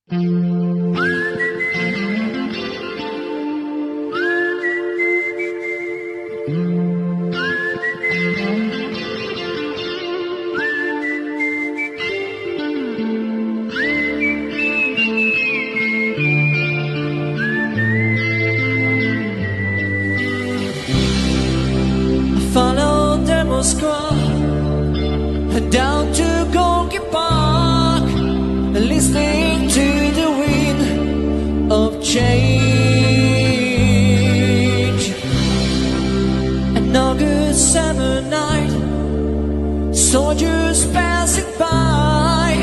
Followed the Moscow down to Gorky Park, listening to the wind of change. An August summer night, soldiers passing by,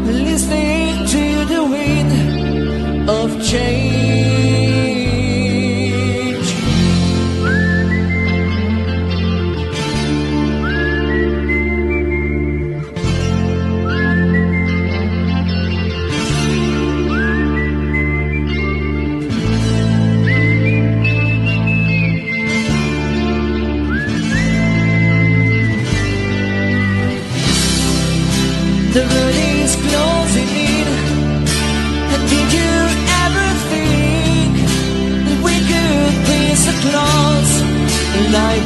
listening to the wind of change. The road is closing in, and did you ever think that we could be so close, like